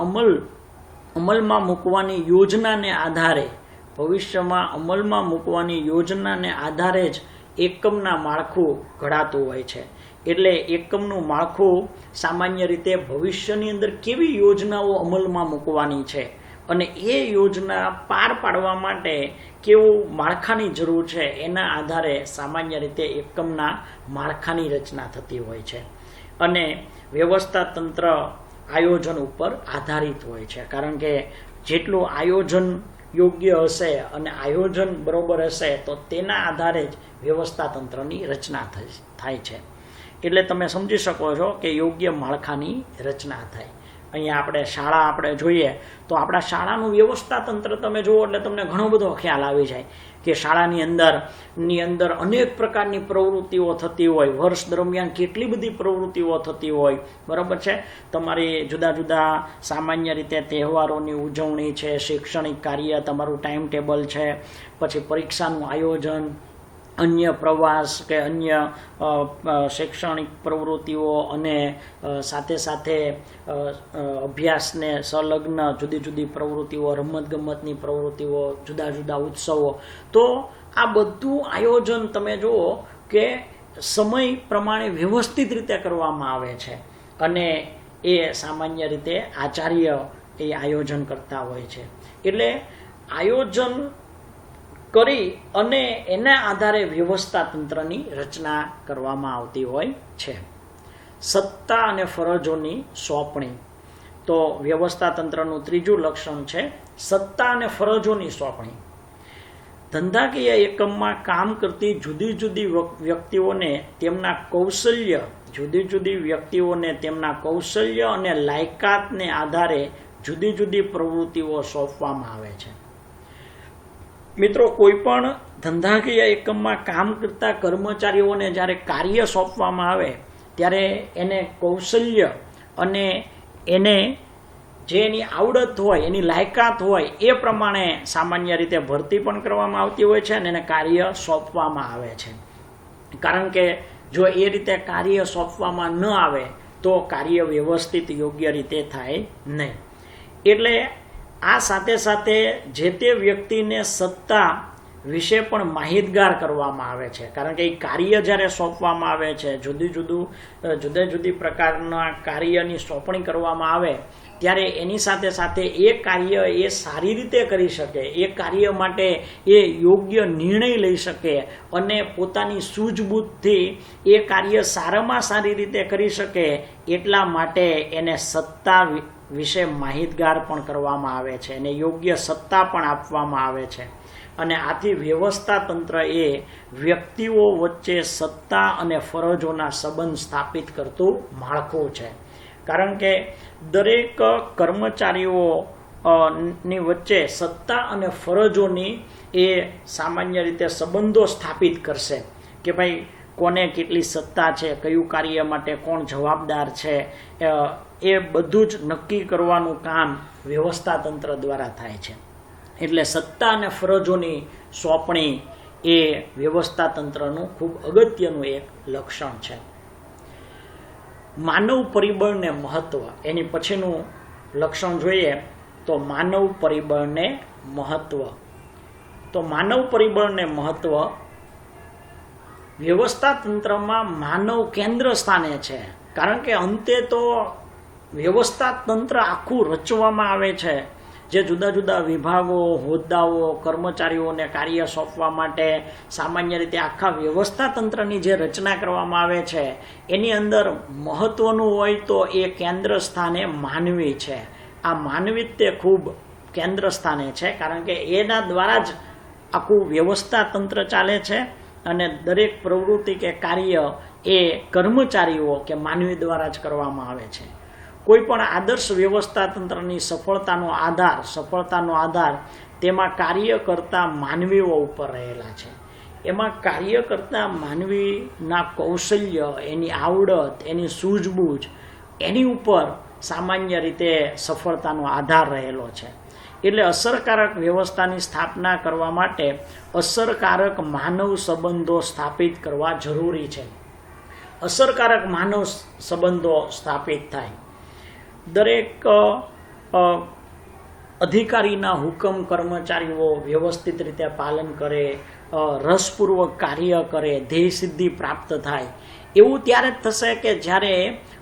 S1: અમલમાં મૂકવાની યોજનાને આધારે જ એકમના માળખું ઘડાતું હોય છે. એટલે એકમનું માળખું સામાન્ય રીતે ભવિષ્યની અંદર કેવી યોજનાઓ અમલમાં મૂકવાની છે અને એ યોજના પાર પાડવા માટે કેવું માળખાની જરૂર છે એના આધારે સામાન્ય રીતે એકમના માળખાની રચના થતી હોય છે. અને વ્યવસ્થાતંત્ર આયોજન ઉપર આધારિત હોય છે. કારણ કે જેટલું આયોજન યોગ્ય હશે અને આયોજન બરોબર હશે તો તેના આધારે જ વ્યવસ્થાતંત્રની રચના થાય છે. એટલે તમે સમજી શકો છો કે યોગ્ય માળખાની રચના થાય. અહીંયા શાળા જોઈએ તો આપણા શાળાનું વ્યવસ્થાતંત્ર તમે જુઓ એટલે તમને ઘણો બધો ખ્યાલ આવી જાય કે શાળાની અંદર અનેક પ્રકારની પ્રવૃત્તિઓ થતી હોય, વર્ષ દરમિયાન કેટલી બધી પ્રવૃત્તિઓ થતી હોય, બરાબર છે. તમારી જુદા જુદા સામાન્ય રીતે તહેવારોની ઉજવણી છે, શૈક્ષણિક કાર્ય, તમારું ટાઈમ ટેબલ છે, પછી પરીક્ષાનું આયોજન, અન્ય પ્રવાસ કે અન્ય શૈક્ષણિક પ્રવૃત્તિઓ અને સાથે સાથે અભ્યાસને સંલગ્ન જુદી જુદી પ્રવૃત્તિઓ, રમતગમતની પ્રવૃત્તિઓ, જુદા જુદા ઉત્સવો. તો આ બધું આયોજન તમે જુઓ કે સમય પ્રમાણે વ્યવસ્થિત રીતે કરવામાં આવે છે અને એ સામાન્ય રીતે આચાર્ય એ આયોજન કરતા હોય છે. એટલે આયોજન કરી અને એના આધારે વ્યવસ્થા તંત્રની રચના કરવામાં આવતી હોય છે. સત્તા અને ફરજોની સોંપણી. તો વ્યવસ્થા તંત્રનું ત્રીજું લક્ષણ છે સત્તા અને ફરજોની સોંપણી. ધંધાકીય એકમમાં કામ કરતી જુદી જુદી વ્યક્તિઓને તેમના કૌશલ્ય અને લાયકાતને આધારે જુદી જુદી પ્રવૃત્તિઓ સોંપવામાં આવે છે. મિત્રો, કોઈ પણ ધંધાકીય એકમમાં કામ કરતા કર્મચારીઓને જ્યારે કાર્ય સોંપવામાં આવે ત્યારે એને કૌશલ્ય અને એને જે એની આવડત હોય, એની લાયકાત હોય એ પ્રમાણે સામાન્ય રીતે ભરતી પણ કરવામાં આવતી હોય છે અને એને કાર્ય સોંપવામાં આવે છે. કારણ કે જો એ રીતે કાર્ય સોંપવામાં ન આવે તો કાર્ય વ્યવસ્થિત યોગ્ય રીતે થાય નહીં. એટલે આ સાથે સાથે જે તે વ્યક્તિને સત્તા વિશે પણ માહિતગાર કરવામાં આવે છે. કારણ કે એ કાર્ય જ્યારે સોંપવામાં આવે છે, જુદી જુદી પ્રકારના કાર્યની સોંપણી કરવામાં આવે ત્યારે એની સાથે સાથે એ કાર્ય એ સારી રીતે કરી શકે, એ કાર્ય માટે એ યોગ્ય નિર્ણય લઈ શકે અને પોતાની સૂઝબૂછથી એ કાર્ય સારામાં સારી રીતે કરી શકે એટલા માટે એને સત્તા વિશે માહિતગાર પણ કરવામાં આવે છે, એને યોગ્ય સત્તા પણ આપવામાં આવે છે. અને આથી વ્યવસ્થા તંત્ર એ વ્યક્તિઓ વચ્ચે સત્તા અને ફરજોના સંબંધ સ્થાપિત કરતું માળખું છે. કારણ કે દરેક કર્મચારીઓની વચ્ચે સત્તા અને ફરજોની એ સામાન્ય રીતે સંબંધો સ્થાપિત કરશે કે ભાઈ કોને કેટલી સત્તા છે, કયું કાર્ય માટે કોણ જવાબદાર છે, એ બધું જ નક્કી કરવાનું કામ વ્યવસ્થા તંત્ર દ્વારા થાય છે. એટલે સત્તા અને ફરજોની સોંપણી એ વ્યવસ્થા તંત્રનું ખૂબ અગત્યનું એક લક્ષણ છે. માનવ પરિબળને મહત્વ. એની પછીનું લક્ષણ જોઈએ તો માનવ પરિબળને મહત્વ. તો માનવ પરિબળને મહત્વ વ્યવસ્થા તંત્રમાં માનવ કેન્દ્ર સ્થાને છે. કારણ કે અંતે તો વ્યવસ્થા તંત્ર આખું રચવામાં આવે છે, જે જુદા જુદા વિભાગો, હોદ્દાઓ, કર્મચારીઓને કાર્ય સોંપવા માટે સામાન્ય રીતે આખા વ્યવસ્થા તંત્રની જે રચના કરવામાં આવે છે એની અંદર મહત્વનું હોય તો એ કેન્દ્ર સ્થાને માનવી છે. આ માનવી તે ખૂબ કેન્દ્ર સ્થાને છે, કારણ કે એના દ્વારા જ આખું વ્યવસ્થા તંત્ર ચાલે છે અને દરેક પ્રવૃત્તિ કે કાર્ય એ કર્મચારીઓ કે માનવી દ્વારા જ કરવામાં આવે છે. કોઈ પણ આદર્શ વ્યવસ્થા તંત્રની સફળતાનો આધાર તેમાં કાર્ય કરતા માનવીઓ ઉપર રહેલા છે. એમાં કાર્ય કરતા માનવીના કૌશલ્ય, એની આવડત, એની સૂઝબૂછ, એની ઉપર સામાન્ય રીતે સફળતાનો આધાર રહેલો છે. એટલે અસરકારક વ્યવસ્થાની સ્થાપના કરવા માટે અસરકારક માનવ સંબંધો સ્થાપિત કરવા જરૂરી છે. અસરકારક માનવ સંબંધો સ્થાપિત થાય, દરેક અધિકારીના હુકમ કર્મચારીઓ વ્યવસ્થિત રીતે પાલન કરે, રસપૂર્વક કાર્ય કરે, ધ્યેય સિદ્ધિ પ્રાપ્ત થાય, એવું ત્યારે જ થશે કે જ્યારે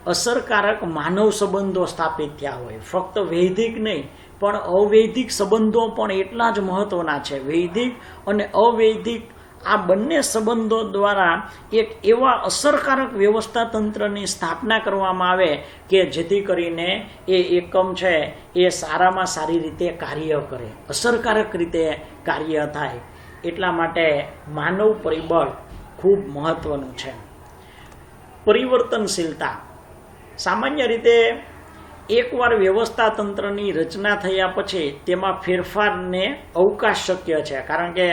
S1: અસરકારક માનવ સંબંધો સ્થાપિત થયા હોય. ફક્ત વૈદિક નહીં પણ અવૈદિક સંબંધો પણ એટલા જ મહત્વના છે. વૈદિક અને અવૈદિક આ બંને સંબંધો દ્વારા એક એવા અસરકારક વ્યવસ્થા તંત્રની સ્થાપના કરવામાં આવે કે જેથી કરીને એ એકમ છે એ સારામાં સારી રીતે કાર્ય કરે, અસરકારક રીતે કાર્ય થાય. એટલા માટે માનવ પરિબળ ખૂબ મહત્વનું છે. પરિવર્તનશીલતા. સામાન્ય રીતે એકવાર વ્યવસ્થા તંત્રની રચના થયા પછી તેમાં ફેરફારને અવકાશ શક્ય છે. કારણ કે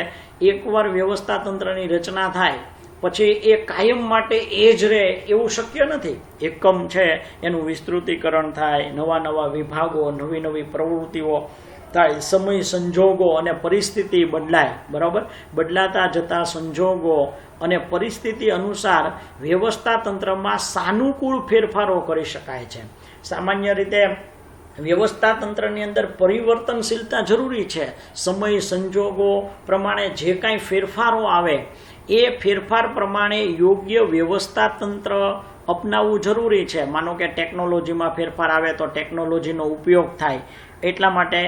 S1: એકવાર વ્યવસ્થા તંત્રની રચના થાય પછી એ કાયમ માટે એ જ રહે એવું શક્ય નથી. એકમ છે એનું વિસ્તૃતીકરણ થાય, નવા વિભાગો, નવી પ્રવૃત્તિઓ થાય, સમય સંજોગો અને પરિસ્થિતિ બદલાય. બરાબર, બદલાતા જતા સંજોગો અને પરિસ્થિતિ અનુસાર વ્યવસ્થા તંત્રમાં સાનુકૂળ ફેરફારો કરી શકાય છે. સામાન્ય રીતે વ્યવસ્થા તંત્રની અંદર પરિવર્તનશીલતા જરૂરી છે. સમય સંજોગો પ્રમાણે જે કાંઈ ફેરફારો આવે એ ફેરફાર પ્રમાણે યોગ્ય વ્યવસ્થા તંત્ર અપનાવવું જરૂરી છે. માનો કે ટેકનોલોજીમાં ફેરફાર આવે તો ટેકનોલોજીનો ઉપયોગ થાય. એટલા માટે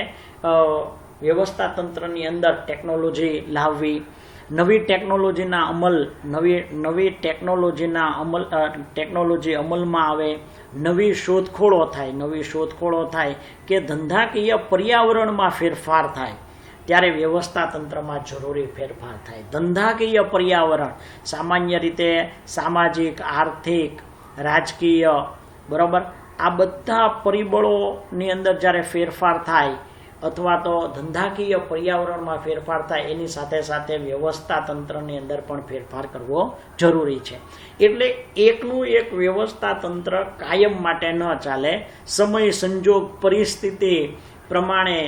S1: વ્યવસ્થા તંત્રની અંદર ટેકનોલોજી લાવવી, નવી ટેકનોલોજી અમલમાં આવે, નવી શોધખોળો થાય કે ધંધાકીય પર્યાવરણમાં ફેરફાર થાય, ત્યારે વ્યવસ્થા તંત્રમાં જરૂરી ફેરફાર થાય. ધંધાકીય પર્યાવરણ સામાન્ય રીતે સામાજિક, આર્થિક, રાજકીય, બરાબર, આ બધા પરિબળોની અંદર જ્યારે ફેરફાર થાય અથવા તો ધંધાકીય પર્યાવરણમાં ફેરફાર થાય એની સાથે સાથે વ્યવસ્થા તંત્રની અંદર પણ ફેરફાર કરવો જરૂરી છે. એટલે એકનું એક વ્યવસ્થા તંત્ર કાયમ માટે ન ચાલે. સમય, સંજોગ, પરિસ્થિતિ પ્રમાણે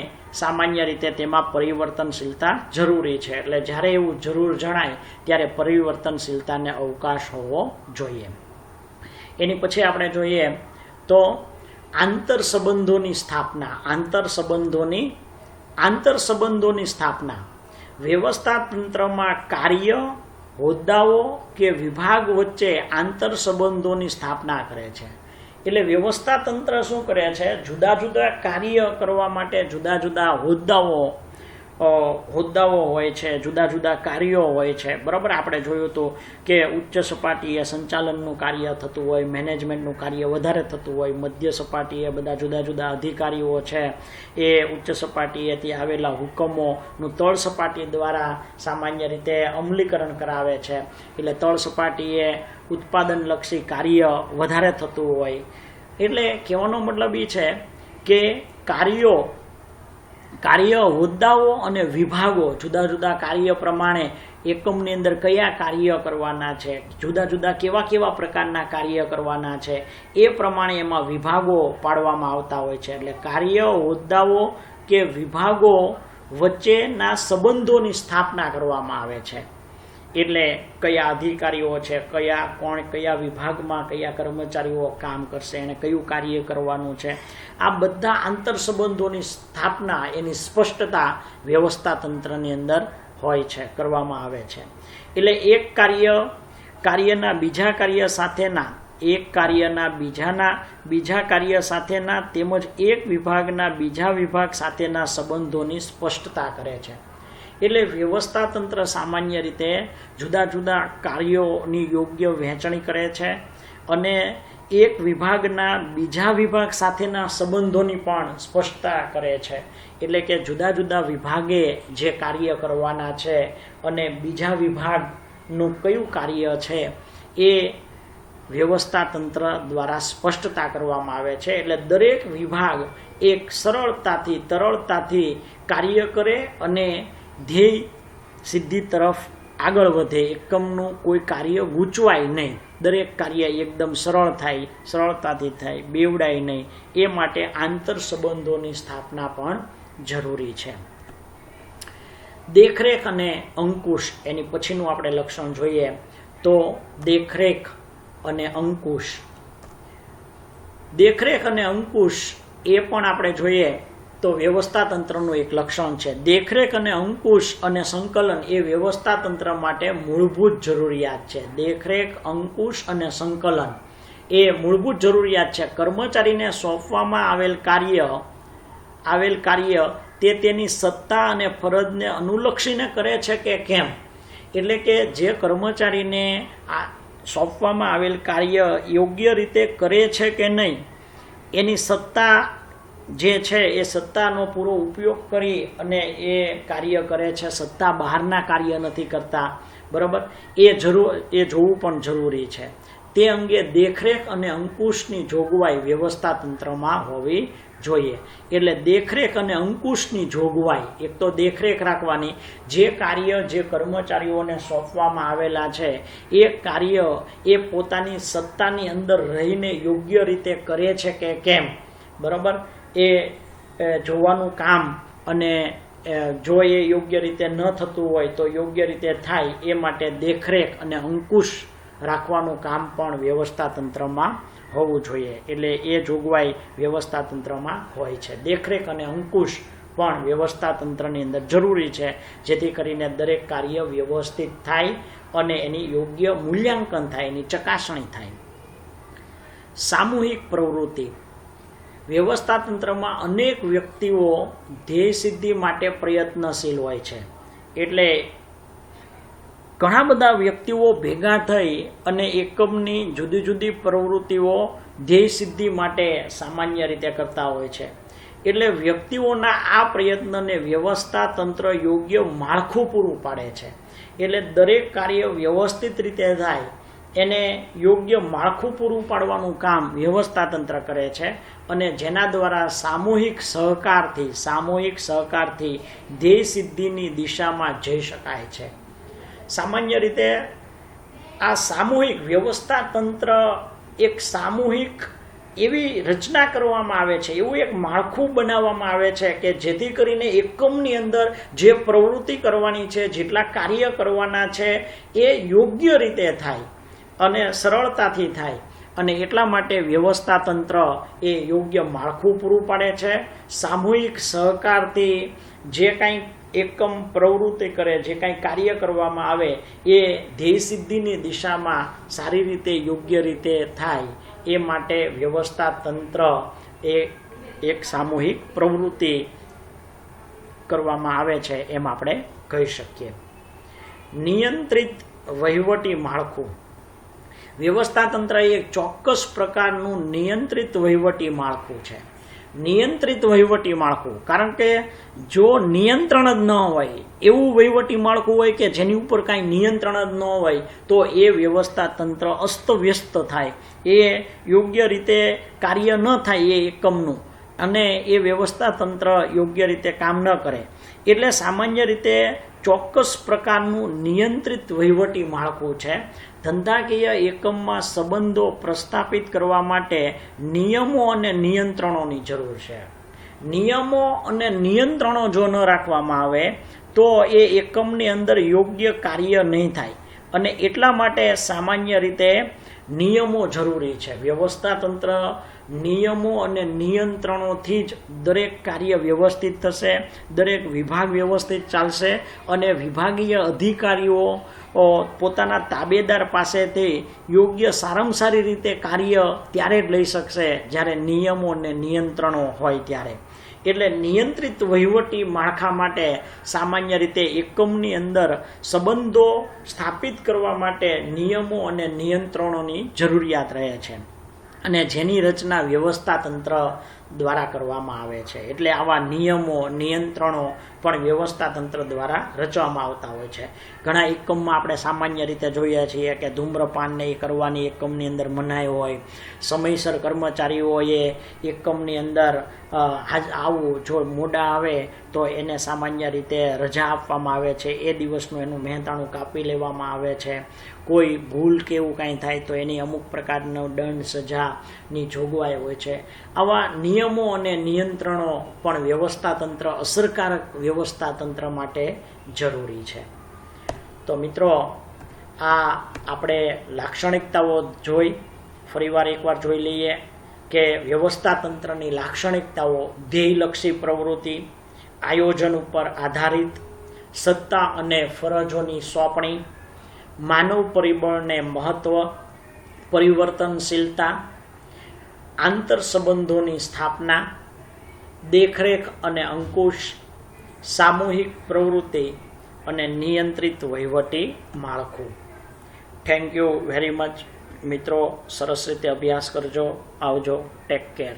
S1: સામાન્ય રીતે તેમાં પરિવર્તનશીલતા જરૂરી છે. એટલે જ્યારે એવું જરૂર જણાય ત્યારે પરિવર્તનશીલતાને અવકાશ હોવો જોઈએ. એની પછી આપણે જોઈએ તો આંતર સંબંધોની સ્થાપના. વ્યવસ્થા તંત્રમાં કાર્ય, હોદ્દાઓ કે વિભાગ વચ્ચે આંતર સંબંધોની સ્થાપના કરે છે. એટલે વ્યવસ્થા તંત્ર શું કરે છે? જુદા જુદા કાર્ય કરવા માટે જુદા જુદા હોદ્દાઓ હોય છે, જુદા જુદા કાર્યો હોય છે, બરાબર. આપણે જોયું હતું કે ઉચ્ચ સપાટીએ સંચાલનનું કાર્ય થતું હોય, મેનેજમેન્ટનું કાર્ય વધારે થતું હોય, મધ્ય સપાટીએ બધા જુદા જુદા અધિકારીઓ છે એ ઉચ્ચ સપાટીએથી આવેલા હુકમોનું તળ સપાટી દ્વારા સામાન્ય રીતે અમલીકરણ કરાવે છે. એટલે તળ સપાટીએ ઉત્પાદનલક્ષી કાર્ય વધારે થતું હોય. એટલે કહેવાનો મતલબ એ છે કે કાર્ય, હોદ્દાઓ અને વિભાગો જુદા જુદા કાર્ય પ્રમાણે એકમની અંદર કયા કાર્ય કરવાના છે, જુદા જુદા કેવા પ્રકારના કાર્ય કરવાના છે, એ પ્રમાણે એમાં વિભાગો પાડવામાં આવતા હોય છે. એટલે કાર્ય, હોદ્દાઓ કે વિભાગો વચ્ચેના સંબંધોની સ્થાપના કરવામાં આવે છે. એટલે કયા અધિકારીઓ છે, કયા વિભાગમાં કયા કર્મચારીઓ કામ કરશે અને કયું કાર્ય કરવાનું છે, આ બધા આંતર સંબંધોની સ્થાપના, એની સ્પષ્ટતા વ્યવસ્થા તંત્રની અંદર હોય છે, કરવામાં આવે છે. એટલે એક કાર્યના બીજા કાર્ય સાથેના, બીજા કાર્ય સાથેના તેમજ એક વિભાગના બીજા વિભાગ સાથેના સંબંધોની સ્પષ્ટતા કરે છે. એટલે વ્યવસ્થા તંત્ર સામાન્ય રીતે જુદા જુદા કાર્યોની યોગ્ય વહેંચણી કરે છે અને એક વિભાગના બીજા વિભાગ સાથેના સંબંધોની પણ સ્પષ્ટતા કરે છે. એટલે કે જુદા જુદા વિભાગે જે કાર્ય કરવાના છે અને બીજા વિભાગનું કયું કાર્ય છે એ વ્યવસ્થા તંત્ર દ્વારા સ્પષ્ટતા કરવામાં આવે છે. એટલે દરેક વિભાગ એક સરળતાથી કાર્ય કરે અને ધ્યેય સિદ્ધિ તરફ આગળ વધે. એકમનું કોઈ કાર્ય ગૂંચવાય નહીં, દરેક કાર્ય એકદમ સરળતાથી થાય, બેવડાય નહીં. એ માટે આંતર સંબંધોની સ્થાપના પણ જરૂરી છે. દેખરેખ અને અંકુશ, એની પછીનું આપણે લક્ષણ જોઈએ તો દેખરેખ અને અંકુશ એ પણ આપણે જોઈએ તો વ્યવસ્થા તંત્રનું એક લક્ષણ છે. દેખરેખ અને અંકુશ અને સંકલન એ વ્યવસ્થા તંત્ર માટે મૂળભૂત જરૂરિયાત છે. દેખરેખ, અંકુશ અને સંકલન એ મૂળભૂત જરૂરિયાત છે. કર્મચારીને સોંપવામાં આવેલ કાર્ય તે તેની સત્તા અને ફરજને અનુલક્ષીને કરે છે કે કેમ. એટલે કે જે કર્મચારીને સોંપવામાં આવેલ કાર્ય યોગ્ય રીતે કરે છે કે નહીં, એની સત્તા જે છે એ સત્તાનો પૂરો ઉપયોગ કરી અને એ કાર્ય કરે છે, સત્તા બહારના કાર્ય નથી કરતા, બરાબર, એ જોવું પણ જરૂરી છે. તે અંગે દેખરેખ અને અંકુશની જોગવાઈ વ્યવસ્થા તંત્રમાં હોવી જોઈએ. એટલે દેખરેખ અને અંકુશની જોગવાઈ, એક તો દેખરેખ રાખવાની, જે કાર્ય જે કર્મચારીઓને સોંપવામાં આવેલા છે એ કાર્ય એ પોતાની સત્તાની અંદર રહીને યોગ્ય રીતે કરે છે કે કેમ, બરાબર, એ જોવાનું કામ. અને જો એ યોગ્ય રીતે ન થતું હોય તો યોગ્ય રીતે થાય એ માટે દેખરેખ અને અંકુશ રાખવાનું કામ પણ વ્યવસ્થા તંત્રમાં હોવું જોઈએ. એટલે એ જોગવાઈ વ્યવસ્થા તંત્રમાં હોય છે. દેખરેખ અને અંકુશ પણ વ્યવસ્થા તંત્રની અંદર જરૂરી છે, જેથી કરીને દરેક કાર્ય વ્યવસ્થિત થાય અને એની યોગ્ય મૂલ્યાંકન થાય, એની ચકાસણી થાય. સામૂહિક પ્રવૃત્તિ, વ્યવસ્થાતંત્રમાં અનેક વ્યક્તિઓ ધ્યેય સિદ્ધિ માટે પ્રયત્નશીલ હોય છે. એટલે ઘણા બધા વ્યક્તિઓ ભેગા થઈ અને એકમની જુદી જુદી પ્રવૃત્તિઓ ધ્યેય સિદ્ધિ માટે સામાન્ય રીતે કરતા હોય છે. એટલે વ્યક્તિઓના આ પ્રયત્નને વ્યવસ્થાતંત્ર યોગ્ય માળખું પૂરું પાડે છે. એટલે દરેક કાર્ય વ્યવસ્થિત રીતે થાય એને યોગ્ય માળખું પૂરું પાડવાનું કામ વ્યવસ્થાતંત્ર કરે છે. અને જેના દ્વારા સામૂહિક સહકારથી ધ્યેય સિદ્ધિની દિશામાં જઈ શકાય છે. સામાન્ય રીતે આ સામૂહિક વ્યવસ્થાતંત્ર એક સામૂહિક એવી રચના કરવામાં આવે છે, એવું એક માળખું બનાવવામાં આવે છે કે જેથી કરીને એકમની અંદર જે પ્રવૃત્તિ કરવાની છે, જેટલા કાર્ય કરવાના છે એ યોગ્ય રીતે થાય અને સરળતાથી થાય. અને એટલા માટે વ્યવસ્થાતંત્ર એ યોગ્ય માળખું પૂરું પાડે છે. સામૂહિક સહકારથી જે કાંઈ એકમ પ્રવૃત્તિ કરે, જે કાંઈ કાર્ય કરવામાં આવે એ ધ્યેય સિદ્ધિની દિશામાં સારી રીતે યોગ્ય રીતે થાય એ માટે વ્યવસ્થાતંત્ર એ એક સામૂહિક પ્રવૃત્તિ કરવામાં આવે છે એમ આપણે કહી શકીએ. નિયંત્રિત વહીવટી માળખું. વ્યવસ્થાતંત્ર એ એક ચોક્કસ પ્રકારનું નિયંત્રિત વહીવટી માળખું છે. નિયંત્રિત વહીવટી માળખું, કારણ કે જો નિયંત્રણ જ ન હોય એવું વહીવટી માળખું હોય કે જેની ઉપર કાંઈ નિયંત્રણ જ ન હોય તો એ વ્યવસ્થાતંત્ર અસ્તવ્યસ્ત થાય, એ યોગ્ય રીતે કાર્ય ન થાય એ એકમનું, અને એ વ્યવસ્થાતંત્ર યોગ્ય રીતે કામ ન કરે. એટલે સામાન્ય રીતે ચોક્કસ પ્રકારનું નિયંત્રિત વહીવટી માળખું છે. ધંધાકીય એકમમાં સંબંધો પ્રસ્થાપિત કરવા માટે નિયમો અને નિયંત્રણોની જરૂર છે. નિયમો અને નિયંત્રણો જો ન રાખવામાં આવે તો એ એકમની અંદર યોગ્ય કાર્ય નહીં થાય. અને એટલા માટે સામાન્ય રીતે નિયમો જરૂરી છે. વ્યવસ્થાતંત્ર નિયમો અને નિયંત્રણોથી જ દરેક કાર્ય વ્યવસ્થિત થશે, દરેક વિભાગ વ્યવસ્થિત ચાલશે અને વિભાગીય અધિકારીઓ પોતાના તાબેદાર પાસેથી યોગ્ય સારામાં સારી રીતે કાર્ય ત્યારે જ લઈ શકશે જ્યારે નિયમો અને નિયંત્રણો હોય ત્યારે. એટલે નિયંત્રિત વહીવટી માળખા માટે સામાન્ય રીતે એકમની અંદર સંબંધો સ્થાપિત કરવા માટે નિયમો અને નિયંત્રણોની જરૂરિયાત રહે છે, અને જેની રચના વ્યવસ્થાતંત્ર દ્વારા કરવામાં આવે છે. એટલે આવા નિયમો નિયંત્રણો પણ વ્યવસ્થાતંત્ર દ્વારા રચવામાં આવતા હોય છે. ઘણા એકમમાં આપણે સામાન્ય રીતે જોઈએ છીએ કે ધૂમ્રપાનને એ કરવાની એકમની અંદર મનાઈ હોય, સમયસર કર્મચારીઓએ એકમની અંદર આવવું, જો મોડા આવે તો એને સામાન્ય રીતે રજા આપવામાં આવે છે, એ દિવસનું એનું મહેનતાણું કાપી લેવામાં આવે છે. કોઈ ભૂલ કે એવું કાંઈ થાય તો એની અમુક પ્રકારનો દંડ સજાની જોગવાઈ હોય છે. આવા નિયમો અને નિયંત્રણો પણ વ્યવસ્થાતંત્ર અસરકારક વ્યવસ્થાતંત્ર માટે જરૂરી છે. તો મિત્રો, આ આપણે લાક્ષણિકતાઓ જોઈ, ફરીવાર એકવાર જોઈ લઈએ કે વ્યવસ્થાતંત્રની લાક્ષણિકતાઓ: ધ્યેયલક્ષી પ્રવૃત્તિ, આયોજન ઉપર આધારિત, સત્તા અને ફરજોની સોંપણી, માનવ પરિબળને મહત્વ, પરિવર્તનશીલતા, આંતર સંબંધોની સ્થાપના, દેખરેખ અને અંકુશ, સામૂહિક પ્રવૃત્તિ અને નિયંત્રિત વહીવટી માળખું. થેન્ક યુ વેરી મચ મિત્રો. સરસ રીતે અભ્યાસ કરજો. આવજો. Take care.